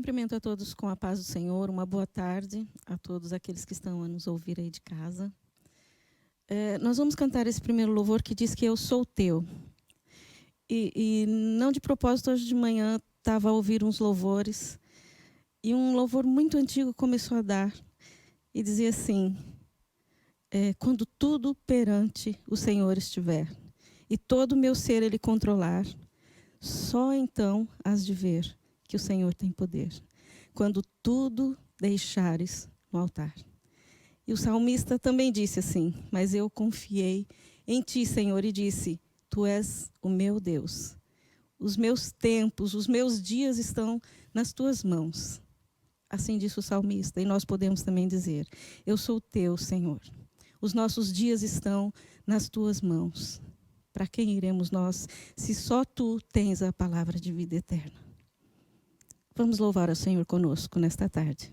Cumprimento a todos com a paz do Senhor. Uma boa tarde a todos aqueles que estão a nos ouvir aí de casa. Nós vamos cantar esse primeiro louvor que diz que eu sou teu. E não de propósito, hoje de manhã estava a ouvir uns louvores e um louvor muito antigo começou a dar e dizia assim: quando tudo perante o Senhor estiver e todo o meu ser Ele controlar, só então hás de ver que o Senhor tem poder, quando tudo deixares no altar. E o salmista também disse assim: mas eu confiei em ti, Senhor, e disse: tu és o meu Deus. Os meus tempos, os meus dias estão nas tuas mãos. Assim disse o salmista, e nós podemos também dizer: eu sou teu, Senhor. Os nossos dias estão nas tuas mãos. Para quem iremos nós, se só tu tens a palavra de vida eterna? Vamos louvar ao Senhor conosco nesta tarde.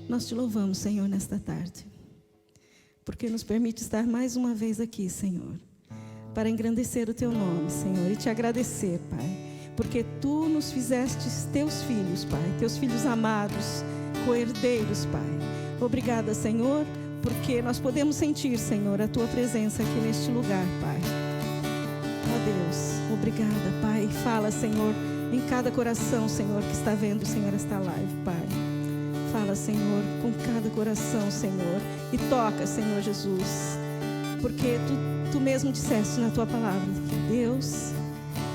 Nós te louvamos, Senhor, nesta tarde, porque nos permite estar mais uma vez aqui, Senhor, para engrandecer o teu nome, Senhor, e te agradecer, Pai, porque tu nos fizestes teus filhos, Pai, teus filhos amados, co-herdeiros, Pai. Obrigada, Senhor, porque nós podemos sentir, Senhor, a tua presença aqui neste lugar, Pai. Ó Deus, obrigada, Pai. Fala, Senhor, em cada coração, Senhor, que está vendo, Senhor, esta live, Pai. Fala, Senhor, com cada coração, Senhor, e toca, Senhor Jesus, porque tu mesmo disseste na tua palavra que Deus,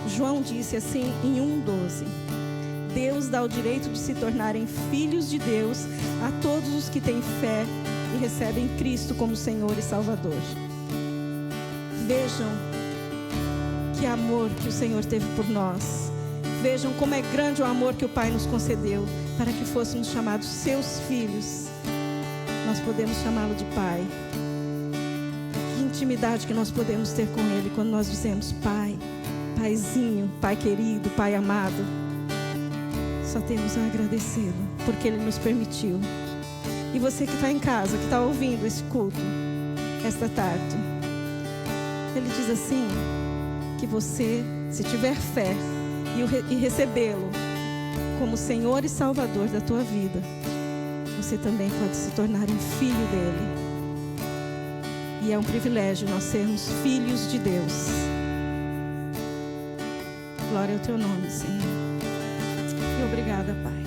João disse assim em 1:12, Deus dá o direito de se tornarem filhos de Deus a todos os que têm fé e recebem Cristo como Senhor e Salvador. Vejam que amor que o Senhor teve por nós. Vejam como é grande o amor que o Pai nos concedeu para que fôssemos chamados seus filhos. Nós podemos chamá-lo de Pai. Que intimidade que nós podemos ter com Ele quando nós dizemos Pai, Paizinho, Pai querido, Pai amado. Só temos a agradecê-lo porque Ele nos permitiu. E você que está em casa, que está ouvindo esse culto esta tarde, Ele diz assim, que você, se tiver fé e recebê-lo como Senhor e Salvador da tua vida, você também pode se tornar um filho dele. E é um privilégio nós sermos filhos de Deus. Glória ao teu nome, Senhor. E obrigada, Pai.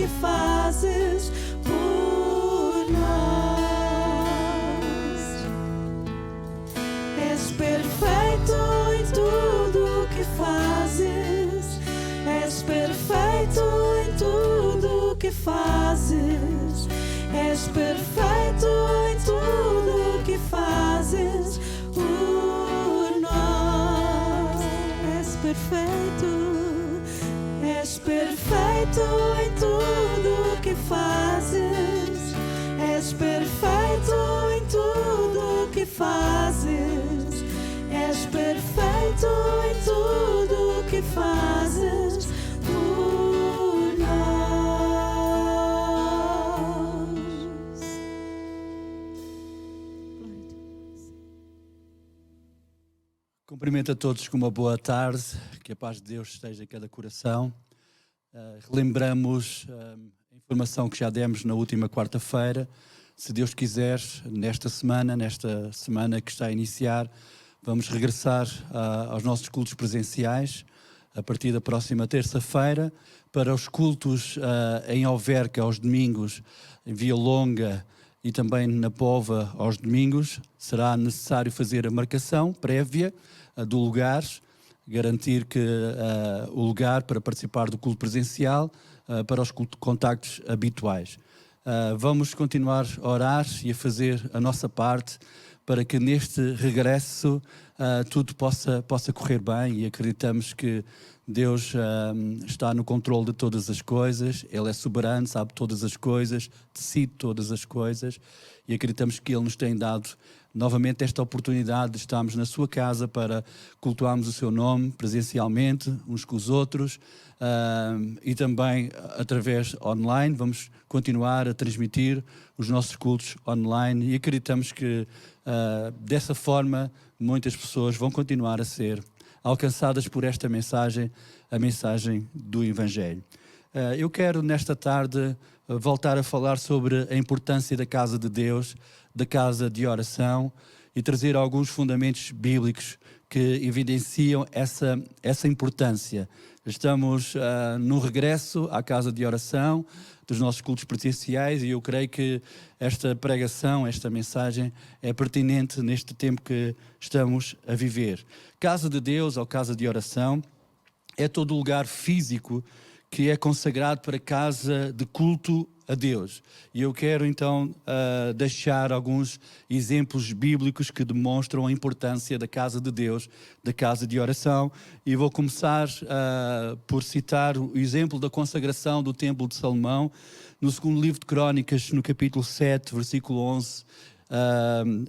que fazes por nós. És perfeito em tudo que fazes. És perfeito em tudo que fazes. És perfeito em tudo que fazes por nós. És perfeito em tudo que fazes. És perfeito em tudo que fazes. És perfeito em tudo que fazes por nós. Cumprimento a todos com uma boa tarde, que a paz de Deus esteja em cada coração. Relembramos a informação que já demos na última quarta-feira. Se Deus quiser, nesta semana que está a iniciar, vamos regressar aos nossos cultos presenciais a partir da próxima terça-feira. Para os cultos em Alverca aos domingos, em Via Longa e também na Póvoa aos domingos, será necessário fazer a marcação prévia do lugar, garantir que o lugar para participar do culto presencial para os contactos habituais. Vamos continuar a orar e a fazer a nossa parte para que neste regresso tudo possa correr bem, e acreditamos que Deus está no controle de todas as coisas. Ele é soberano, sabe todas as coisas, decide todas as coisas, e acreditamos que Ele nos tem dado novamente esta oportunidade de estarmos na sua casa para cultuarmos o seu nome presencialmente, uns com os outros, e também através online. Vamos continuar a transmitir os nossos cultos online, e acreditamos que dessa forma muitas pessoas vão continuar a ser alcançadas por esta mensagem, a mensagem do Evangelho. Eu quero nesta tarde voltar a falar sobre a importância da casa de Deus, da casa de oração, e trazer alguns fundamentos bíblicos que evidenciam essa importância. Estamos no regresso à casa de oração dos nossos cultos presenciais, e eu creio que esta pregação, esta mensagem é pertinente neste tempo que estamos a viver. Casa de Deus ou casa de oração é todo lugar físico que é consagrado para casa de culto a Deus. E eu quero então deixar alguns exemplos bíblicos que demonstram a importância da casa de Deus, da casa de oração, e vou começar por citar o exemplo da consagração do Templo de Salomão, no segundo livro de Crônicas, no capítulo 7, versículo 11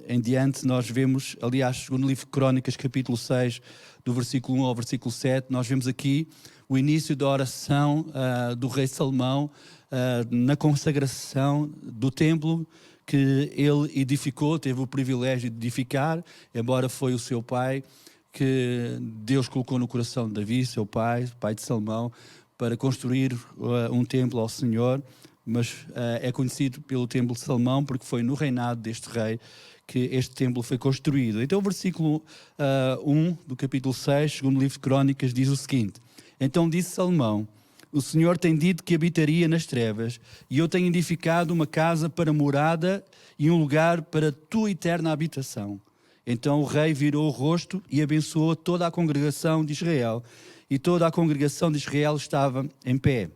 em diante. Nós vemos, aliás, segundo livro de Crônicas, capítulo 6, do versículo 1 ao versículo 7, nós vemos aqui o início da oração do rei Salomão, na consagração do templo que ele edificou, teve o privilégio de edificar, embora foi o seu pai que Deus colocou no coração de Davi, seu pai de Salomão, para construir um templo ao Senhor, mas é conhecido pelo templo de Salomão porque foi no reinado deste rei que este templo foi construído. Então o versículo 1 do capítulo 6, segundo livro de Crônicas, diz o seguinte: então disse Salomão: o Senhor tem dito que habitaria nas trevas, e eu tenho edificado uma casa para morada e um lugar para tua eterna habitação. Então o rei virou o rosto e abençoou toda a congregação de Israel, e toda a congregação de Israel estava em pé.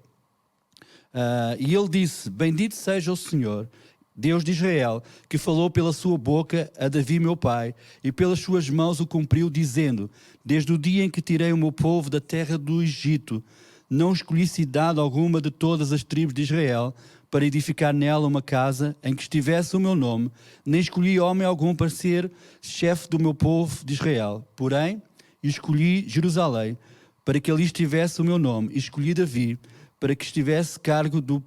E ele disse: bendito seja o Senhor, Deus de Israel, que falou pela sua boca a Davi meu pai, e pelas suas mãos o cumpriu, dizendo: desde o dia em que tirei o meu povo da terra do Egito, não escolhi cidade alguma de todas as tribos de Israel para edificar nela uma casa em que estivesse o meu nome, nem escolhi homem algum para ser chefe do meu povo de Israel. Porém, escolhi Jerusalém para que ali estivesse o meu nome, e escolhi Davi para que estivesse a cargo do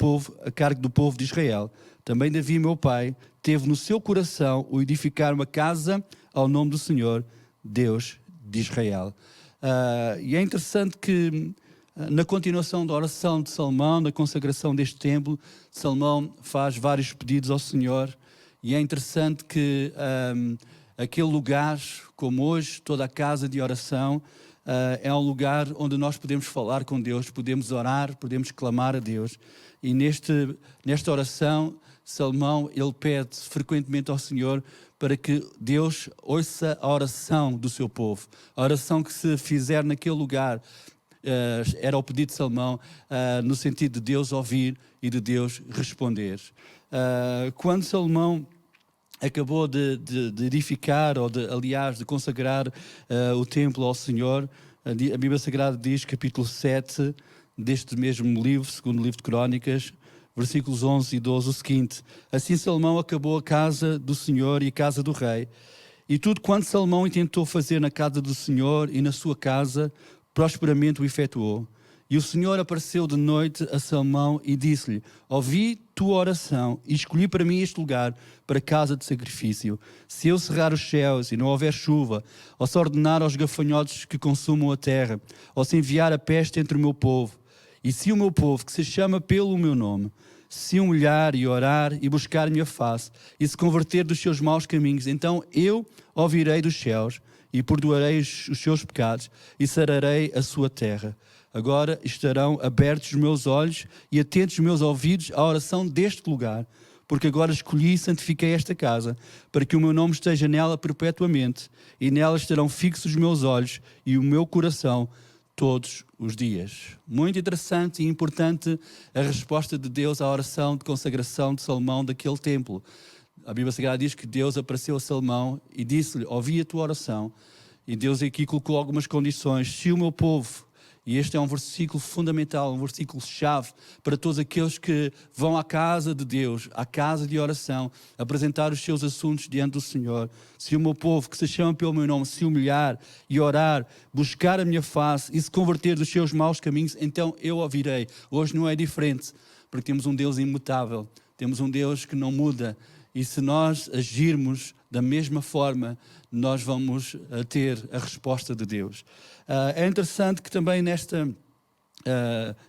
povo de Israel. Também Davi, meu pai, teve no seu coração o edificar uma casa ao nome do Senhor, Deus de Israel. E é interessante que na continuação da oração de Salomão, na consagração deste templo, Salomão faz vários pedidos ao Senhor, e é interessante que aquele lugar, como hoje, toda a casa de oração, é um lugar onde nós podemos falar com Deus, podemos orar, podemos clamar a Deus. E nesta oração, Salomão, ele pede frequentemente ao Senhor para que Deus ouça a oração do seu povo. A oração que se fizer naquele lugar, era o pedido de Salomão, no sentido de Deus ouvir e de Deus responder. Quando Salomão acabou de edificar, aliás, de consagrar o templo ao Senhor, a Bíblia Sagrada diz, capítulo 7 deste mesmo livro, segundo livro de Crónicas, versículos 11 e 12, o seguinte: assim Salomão acabou a casa do Senhor e a casa do rei, e tudo quanto Salomão intentou fazer na casa do Senhor e na sua casa, prosperamente o efetuou. E o Senhor apareceu de noite a Salomão e disse-lhe: ouvi tua oração e escolhi para mim este lugar para casa de sacrifício. Se eu cerrar os céus e não houver chuva, ou se ordenar aos gafanhotos que consumam a terra, ou se enviar a peste entre o meu povo, e se o meu povo, que se chama pelo meu nome, se humilhar e orar e buscar a minha face, e se converter dos seus maus caminhos, então eu ouvirei dos céus e perdoarei os seus pecados e sararei a sua terra. Agora estarão abertos os meus olhos e atentos os meus ouvidos à oração deste lugar, porque agora escolhi e santifiquei esta casa, para que o meu nome esteja nela perpetuamente, e nela estarão fixos os meus olhos e o meu coração todos os dias. Muito interessante e importante a resposta de Deus à oração de consagração de Salomão daquele templo. A Bíblia Sagrada diz que Deus apareceu a Salomão e disse-lhe: ouvi a tua oração. E Deus aqui colocou algumas condições. Se o meu povo, e este é um versículo fundamental, um versículo-chave para todos aqueles que vão à casa de Deus, à casa de oração, apresentar os seus assuntos diante do Senhor. Se o meu povo, que se chama pelo meu nome, se humilhar e orar, buscar a minha face e se converter dos seus maus caminhos, então eu ouvirei. Hoje não é diferente, porque temos um Deus imutável, temos um Deus que não muda. E se nós agirmos da mesma forma, nós vamos ter a resposta de Deus. É interessante que também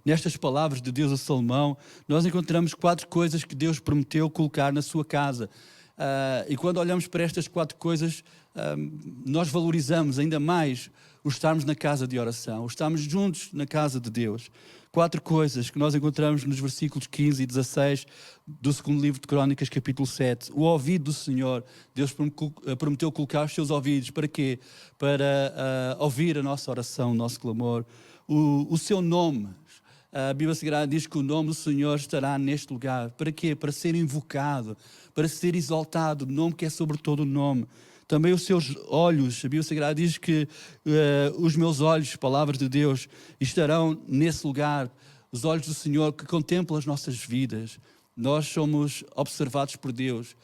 nestas palavras de Deus a Salomão, nós encontramos 4 coisas que Deus prometeu colocar na sua casa. E quando olhamos para estas 4 coisas, nós valorizamos ainda mais o estarmos na casa de oração, o estarmos juntos na casa de Deus. 4 coisas que nós encontramos nos versículos 15 e 16 do segundo livro de Crónicas, capítulo 7. O ouvido do Senhor. Deus prometeu colocar os seus ouvidos. Para quê? Para ouvir a nossa oração, o nosso clamor. O seu nome. A Bíblia Sagrada diz que o nome do Senhor estará neste lugar. Para quê? Para ser invocado, para ser exaltado, o nome que é sobre todo o nome. Também os seus olhos, a Bíblia Sagrada diz que os meus olhos, palavras de Deus, estarão nesse lugar. Os olhos do Senhor que contemplam as nossas vidas. Nós somos observados por Deus,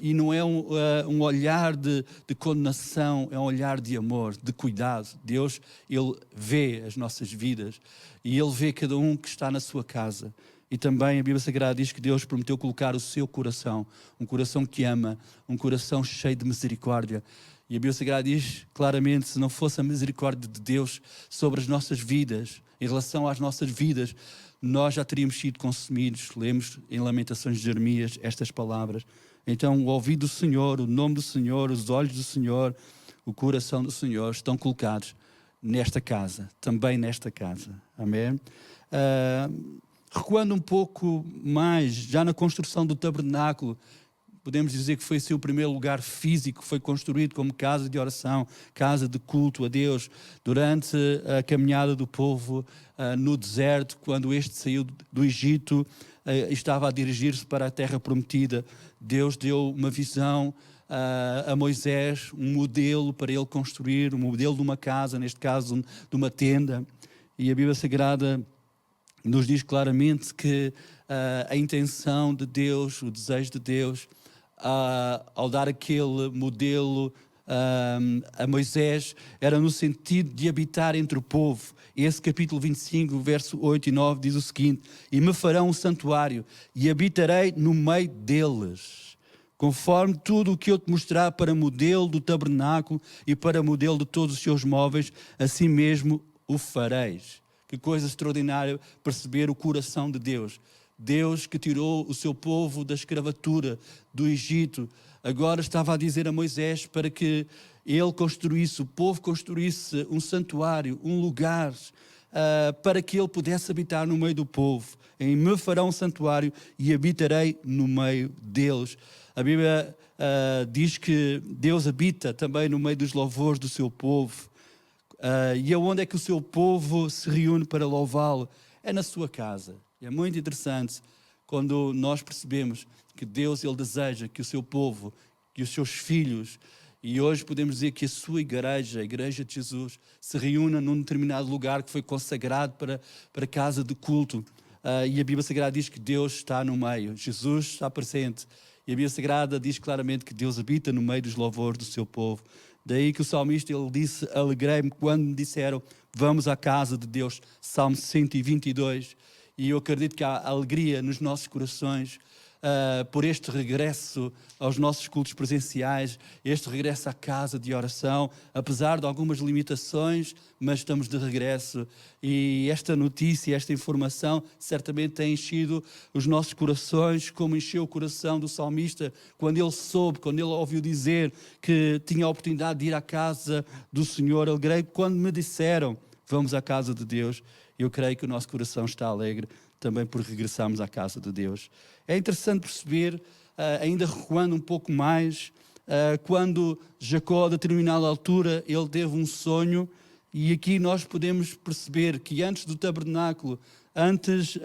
e não é um olhar de condenação, é um olhar de amor, de cuidado. Deus, Ele vê as nossas vidas e Ele vê cada um que está na sua casa. E também a Bíblia Sagrada diz que Deus prometeu colocar o seu coração, um coração que ama, um coração cheio de misericórdia. E a Bíblia Sagrada diz claramente: se não fosse a misericórdia de Deus sobre as nossas vidas, em relação às nossas vidas, nós já teríamos sido consumidos. Lemos em Lamentações de Jeremias estas palavras. Então o ouvido do Senhor, o nome do Senhor, os olhos do Senhor, o coração do Senhor estão colocados nesta casa, também nesta casa. Amém? Recuando um pouco mais, já na construção do tabernáculo, podemos dizer que foi o primeiro lugar físico que foi construído como casa de oração, casa de culto a Deus, durante a caminhada do povo no deserto, quando este saiu do Egito, estava a dirigir-se para a terra prometida. Deus deu uma visão a Moisés, um modelo para ele construir, um modelo de uma casa, neste caso de uma tenda. E a Bíblia Sagrada nos diz claramente que a intenção de Deus, o desejo de Deus, ao dar aquele modelo a Moisés, era no sentido de habitar entre o povo. Esse capítulo 25, verso 8 e 9 diz o seguinte: e me farão um santuário e habitarei no meio deles, conforme tudo o que eu te mostrar para modelo do tabernáculo e para modelo de todos os seus móveis, assim mesmo o fareis. Que coisa extraordinária perceber o coração de Deus. Deus que tirou o seu povo da escravatura do Egito, agora estava a dizer a Moisés para que ele construísse, o povo construísse um santuário, um lugar, para que ele pudesse habitar no meio do povo. Em me farão um santuário e habitarei no meio deles. A Bíblia diz que Deus habita também no meio dos louvores do seu povo. E aonde é que o seu povo se reúne para louvá-lo? É na sua casa. E é muito interessante quando nós percebemos que Deus ele deseja que o seu povo, que os seus filhos, e hoje podemos dizer que a sua igreja, a Igreja de Jesus, se reúna num determinado lugar que foi consagrado para casa de culto. E a Bíblia Sagrada diz que Deus está no meio, Jesus está presente. E a Bíblia Sagrada diz claramente que Deus habita no meio dos louvores do seu povo. Daí que o salmista ele disse, alegrei-me quando me disseram, vamos à casa de Deus, Salmo 122. E eu acredito que há alegria nos nossos corações por este regresso aos nossos cultos presenciais, este regresso à casa de oração, apesar de algumas limitações, mas estamos de regresso. E esta notícia, esta informação, certamente tem enchido os nossos corações, como encheu o coração do salmista, quando ele soube, quando ele ouviu dizer que tinha a oportunidade de ir à casa do Senhor. Alegrei quando me disseram, vamos à casa de Deus. Eu creio que o nosso coração está alegre também por regressarmos à casa de Deus. É interessante perceber, ainda recuando um pouco mais, quando Jacó, a determinada altura, ele teve um sonho, e aqui nós podemos perceber que antes do tabernáculo, antes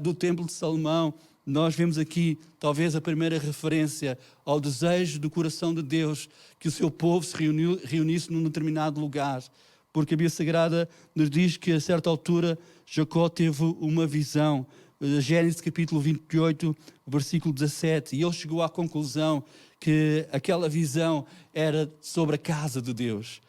do templo de Salomão, nós vemos aqui talvez a primeira referência ao desejo do coração de Deus que o seu povo se reunisse num determinado lugar. Porque a Bíblia Sagrada nos diz que a certa altura Jacó teve uma visão. Gênesis capítulo 28, versículo 17. E ele chegou à conclusão que aquela visão era sobre a casa de Deus.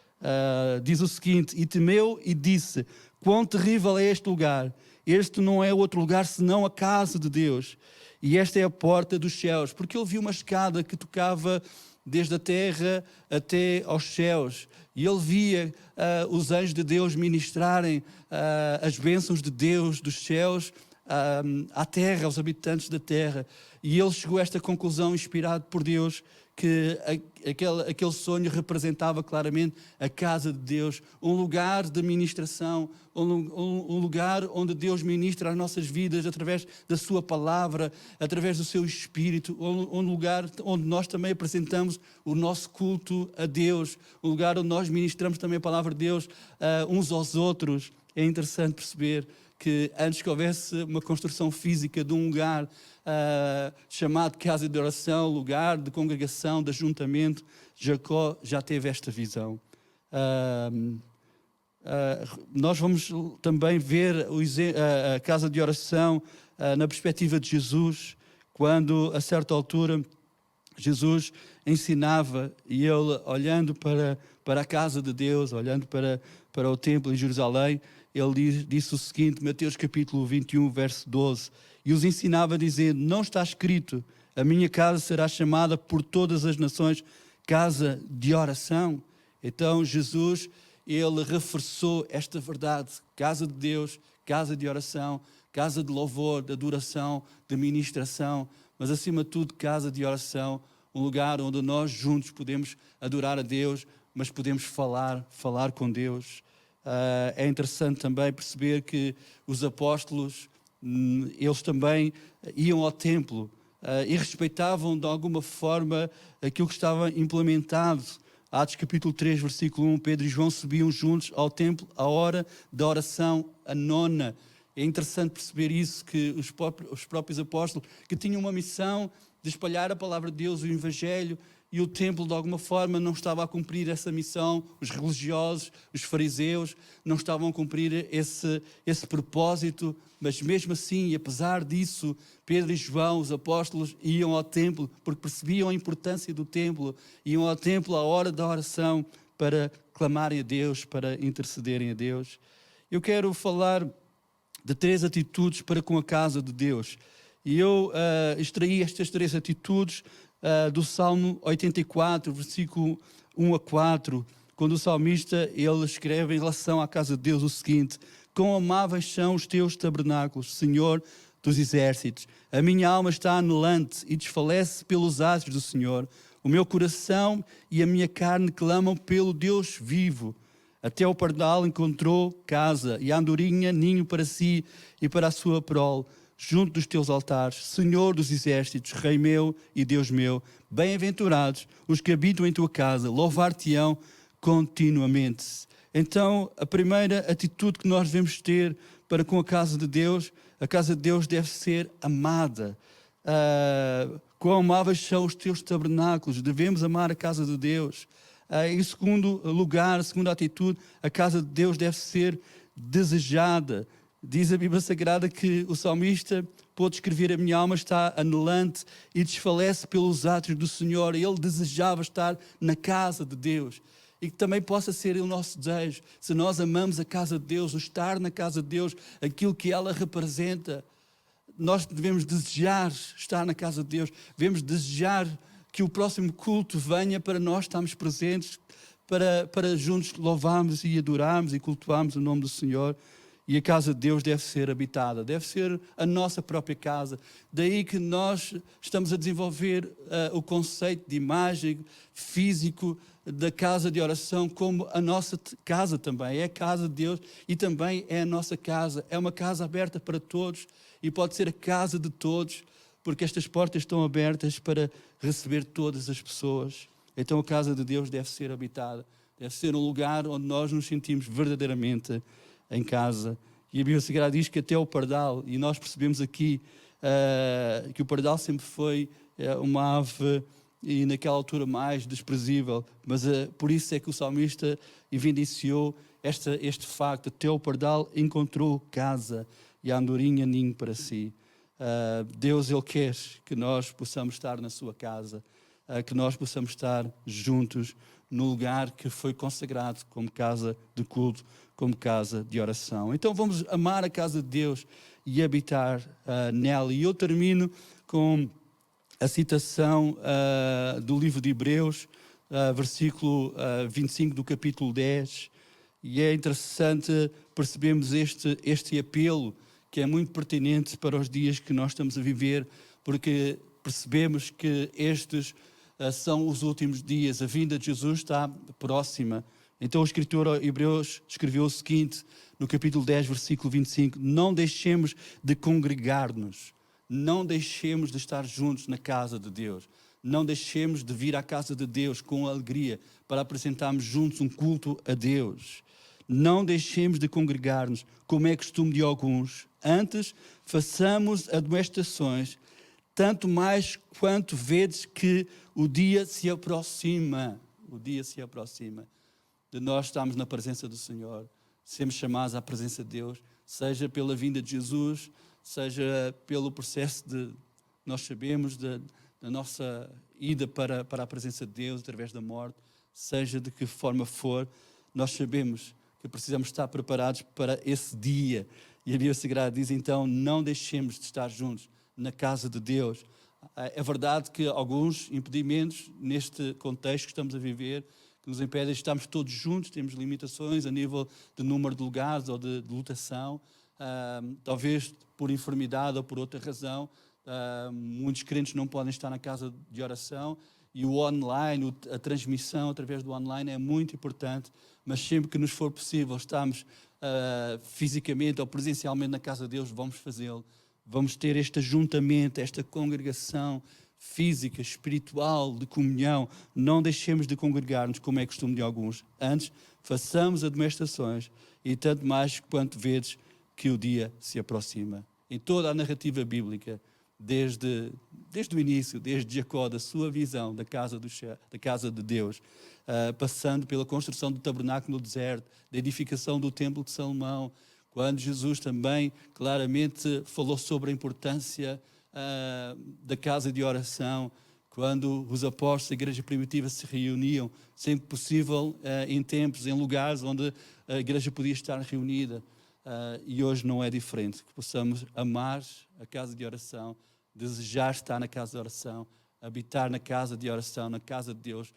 Diz o seguinte, e temeu e disse, quão terrível é este lugar. Este não é outro lugar senão a casa de Deus. E esta é a porta dos céus. Porque ele viu uma escada que tocava desde a terra até aos céus. E ele via os anjos de Deus ministrarem as bênçãos de Deus dos céus à terra, aos habitantes da terra. E ele chegou a esta conclusão, inspirado por Deus, que aquele sonho representava claramente a casa de Deus, um lugar de ministração, um lugar onde Deus ministra as nossas vidas através da sua palavra, através do seu Espírito, um lugar onde nós também apresentamos o nosso culto a Deus, um lugar onde nós ministramos também a palavra de Deus uns aos outros. É interessante perceber que antes que houvesse uma construção física de um lugar chamado casa de oração, lugar de congregação, de ajuntamento, Jacó já teve esta visão. Nós vamos também ver a casa de oração na perspectiva de Jesus, quando a certa altura Jesus ensinava e ele olhando para a casa de Deus, olhando para o templo em Jerusalém, ele disse o seguinte, Mateus capítulo 21, verso 12, e os ensinava dizendo, não está escrito, a minha casa será chamada por todas as nações casa de oração. Então Jesus, ele reforçou esta verdade, casa de Deus, casa de oração, casa de louvor, de adoração, de ministração, mas acima de tudo casa de oração, um lugar onde nós juntos podemos adorar a Deus, mas podemos falar com Deus. É interessante também perceber que os apóstolos, eles também iam ao templo e respeitavam de alguma forma aquilo que estava implementado. Atos capítulo 3, versículo 1, Pedro e João subiam juntos ao templo à hora da oração, a nona. É interessante perceber isso, que os próprios apóstolos, que tinham uma missão de espalhar a palavra de Deus, o Evangelho, e o templo de alguma forma não estava a cumprir essa missão, os religiosos, os fariseus não estavam a cumprir esse propósito, mas mesmo assim, apesar disso, Pedro e João, os apóstolos, iam ao templo porque percebiam a importância do templo, iam ao templo à hora da oração para clamarem a Deus, para intercederem a Deus. Eu quero falar de 3 atitudes para com a casa de Deus. E eu extraí estas 3 atitudes do Salmo 84, versículo 1 a 4, quando o salmista ele escreve em relação à casa de Deus o seguinte: quão amáveis são os teus tabernáculos, Senhor dos exércitos. A minha alma está anelante e desfalece pelos atos do Senhor. O meu coração e a minha carne clamam pelo Deus vivo. Até o pardal encontrou casa e a andorinha ninho para si e para a sua prole, junto dos teus altares. Senhor dos exércitos, Rei meu e Deus meu, bem-aventurados os que habitam em tua casa, louvar-te-ão continuamente. Então, a primeira atitude que nós devemos ter para com a casa de Deus deve ser amada. Quão amáveis são os teus tabernáculos, devemos amar a casa de Deus. Em segundo lugar, segunda atitude, a casa de Deus deve ser desejada. Diz a Bíblia Sagrada que o salmista pôde escrever: a minha alma está anelante e desfalece pelos atos do Senhor. Ele desejava estar na casa de Deus. E que também possa ser o nosso desejo, se nós amamos a casa de Deus, o estar na casa de Deus, aquilo que ela representa. Nós devemos desejar estar na casa de Deus, devemos desejar que o próximo culto venha para nós estarmos presentes, para juntos louvarmos e adorarmos e cultuarmos o nome do Senhor. E a casa de Deus deve ser habitada, deve ser a nossa própria casa. Daí que nós estamos a desenvolver o conceito de imagem físico da casa de oração como a nossa casa também. É a casa de Deus e também é a nossa casa. É uma casa aberta para todos e pode ser a casa de todos, porque estas portas estão abertas para receber todas as pessoas. Então a casa de Deus deve ser habitada, deve ser um lugar onde nós nos sentimos verdadeiramente em casa. E a Bíblia Sagrada diz que até o pardal, e nós percebemos aqui que o pardal sempre foi uma ave e naquela altura mais desprezível, mas por isso é que o salmista evidenciou este facto: até o pardal encontrou casa e a andorinha ninho para si. Deus, Ele quer que nós possamos estar na sua casa, que nós possamos estar juntos no lugar que foi consagrado como casa de culto, como casa de oração. Então vamos amar a casa de Deus e habitar nela. E eu termino com a citação do livro de Hebreus, versículo 25 do capítulo 10. E é interessante percebermos este apelo, que é muito pertinente para os dias que nós estamos a viver, porque percebemos que estes são os últimos dias, a vinda de Jesus está próxima. Então o escritor Hebreus escreveu o seguinte, no capítulo 10, versículo 25: não deixemos de congregar-nos, não deixemos de estar juntos na casa de Deus, não deixemos de vir à casa de Deus com alegria para apresentarmos juntos um culto a Deus. Não deixemos de congregar-nos, como é costume de alguns. Antes, façamos admoestações, tanto mais quanto vedes que o dia se aproxima. O dia se aproxima de nós estarmos na presença do Senhor, sermos chamados à presença de Deus, seja pela vinda de Jesus, seja pelo processo de, nós sabemos, da nossa ida para a presença de Deus através da morte, seja de que forma for, nós sabemos que precisamos estar preparados para esse dia. E a Bíblia Sagrada diz então: não deixemos de estar juntos na casa de Deus. É verdade que alguns impedimentos neste contexto que estamos a viver, que nos impedem de estarmos todos juntos, temos limitações a nível de número de lugares ou de lotação, talvez por enfermidade ou por outra razão. Muitos crentes não podem estar na casa de oração, e o online, a transmissão através do online é muito importante, mas sempre que nos for possível estarmos fisicamente ou presencialmente na casa de Deus, vamos fazê-lo. Vamos ter este ajuntamento, esta congregação física, espiritual, de comunhão. Não deixemos de congregar-nos, como é costume de alguns. Antes, façamos admoestações, e tanto mais quanto vedes que o dia se aproxima. Em toda a narrativa bíblica, desde o início, desde Jacó, da sua visão da casa de Deus, passando pela construção do tabernáculo no deserto, da edificação do templo de Salomão, quando Jesus também claramente falou sobre a importância da casa de oração, quando os apóstolos da igreja primitiva se reuniam, sempre possível, em tempos, em lugares onde a igreja podia estar reunida. E hoje não é diferente, que possamos amar a casa de oração, desejar estar na casa de oração, habitar na casa de oração, na casa de Deus,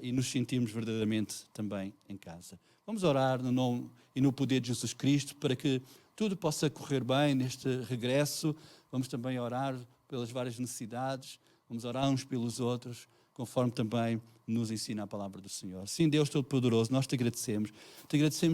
e nos sentirmos verdadeiramente também em casa. Vamos orar no nome e no poder de Jesus Cristo para que tudo possa correr bem neste regresso. Vamos também orar pelas várias necessidades, vamos orar uns pelos outros, conforme também nos ensina a palavra do Senhor. Sim, Deus Todo-Poderoso, nós te agradecemos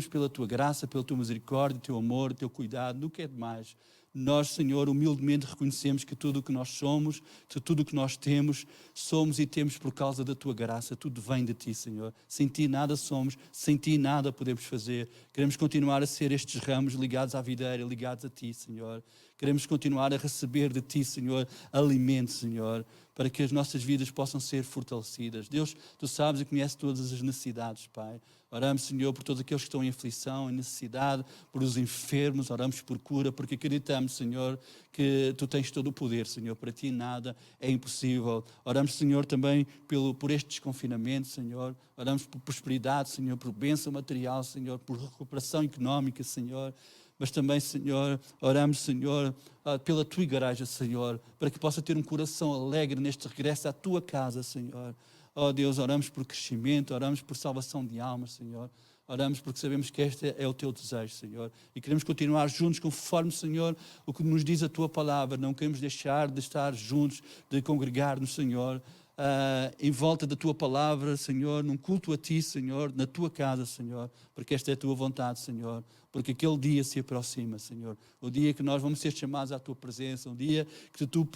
pela tua graça, pela tua misericórdia, teu amor, teu cuidado, no que é demais. Nós, Senhor, humildemente reconhecemos que tudo o que nós somos, que tudo o que nós temos, somos e temos por causa da tua graça. Tudo vem de ti, Senhor. Sem ti nada somos, sem ti nada podemos fazer. Queremos continuar a ser estes ramos ligados à videira, ligados a ti, Senhor. Queremos continuar a receber de ti, Senhor, alimento, Senhor, para que as nossas vidas possam ser fortalecidas. Deus, tu sabes e conheces todas as necessidades, Pai. Oramos, Senhor, por todos aqueles que estão em aflição, em necessidade, por os enfermos, oramos por cura, porque acreditamos, Senhor, que tu tens todo o poder, Senhor. Para ti nada é impossível. Oramos, Senhor, também por este desconfinamento, Senhor. Oramos por prosperidade, Senhor, por bênção material, Senhor, por recuperação económica, Senhor. Mas também, Senhor, oramos, Senhor, pela tua igreja, Senhor, para que possa ter um coração alegre neste regresso à tua casa, Senhor. Oh Deus, oramos por crescimento, oramos por salvação de almas, Senhor. Oramos porque sabemos que este é o teu desejo, Senhor. E queremos continuar juntos conforme, Senhor, o que nos diz a tua palavra. Não queremos deixar de estar juntos, de congregar-nos, Senhor, em volta da tua palavra, Senhor, num culto a ti, Senhor, na tua casa, Senhor, porque esta é a tua vontade, Senhor, porque aquele dia se aproxima, Senhor, o dia que nós vamos ser chamados à tua presença, o dia que tu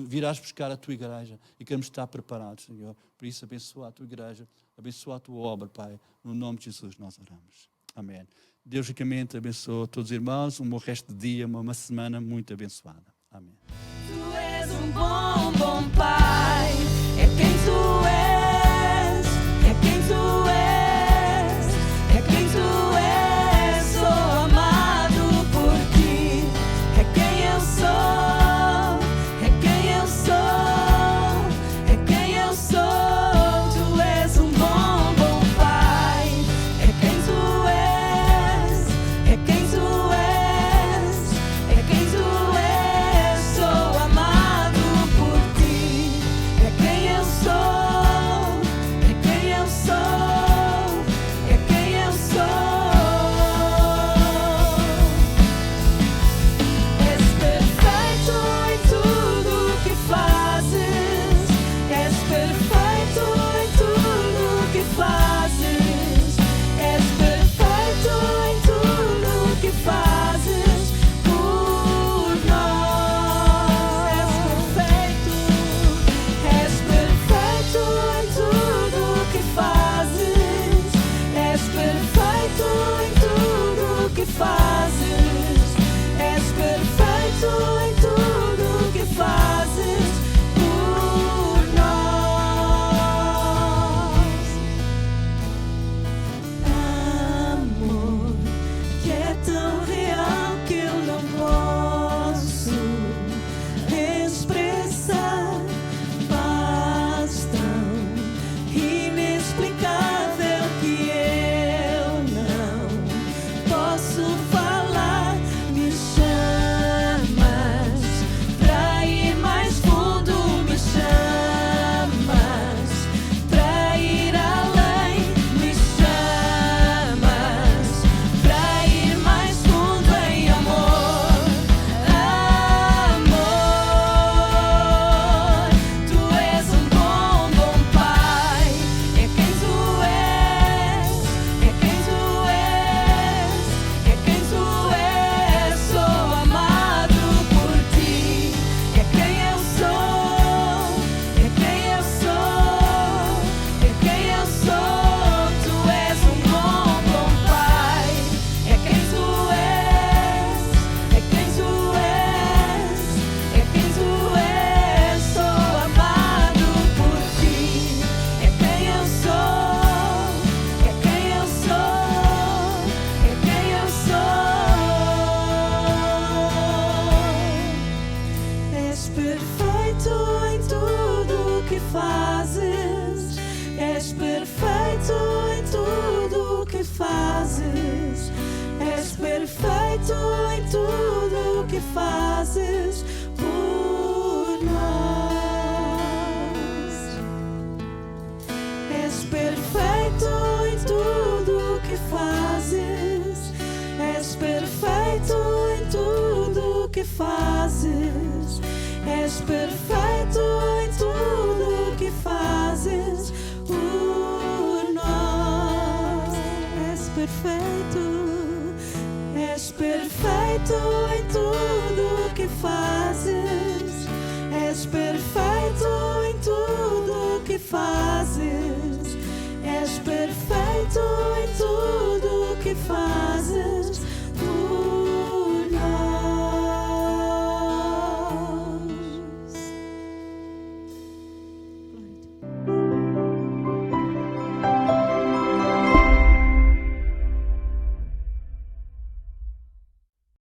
virás buscar a tua igreja e queremos estar preparados, Senhor. Por isso, abençoa a tua igreja, abençoa a tua obra, Pai, no nome de Jesus nós oramos. Amém. Deus ricamente abençoa todos os irmãos, um bom resto de dia, uma semana muito abençoada. Amém. Tu és um bom Pai, é quem tu és, é quem tu és, é quem tu és, sou amado por ti, é quem eu sou, é quem eu sou, é quem eu sou, tu és um bom Pai, é quem tu és, é quem tu és, é quem tu és, sou amado por ti, é quem eu sou, é quem eu sou, é quem eu sou. És perfeito em tudo que fazes, és perfeito em tudo que fazes, és perfeito em tudo que fazes por nós. És perfeito em tudo que fazes, és perfeito em tudo que fazes, és perfeito em tudo que fazes por nós. Amor que é tão real que eu não posso expressar, paz tão inexplicável que eu não posso falar. Me chamas pra ir mais fundo, me chamas pra ir além, me chamas pra ir mais fundo em amor, amor. Tu és um bom Pai, é quem tu és, é quem tu és, é quem tu és, sou amado por ti, é quem eu sou, é quem eu sou, é quem eu sou. Tu és um bom Pai, é quem tu és, é quem tu és, é quem tu és, sou amado por ti, é quem eu sou, é quem eu sou, é quem eu sou. És perfeito em tudo que fazes, és perfeito em tudo que fazes, és perfeito em tudo que fazes por nós. És perfeito em tudo que fazes, és perfeito em tudo que fazes, és perfeito em tudo que fazes por nós. És perfeito em tudo que fazes. És perfeito em tudo que fazes. És perfeito em tudo que fazes.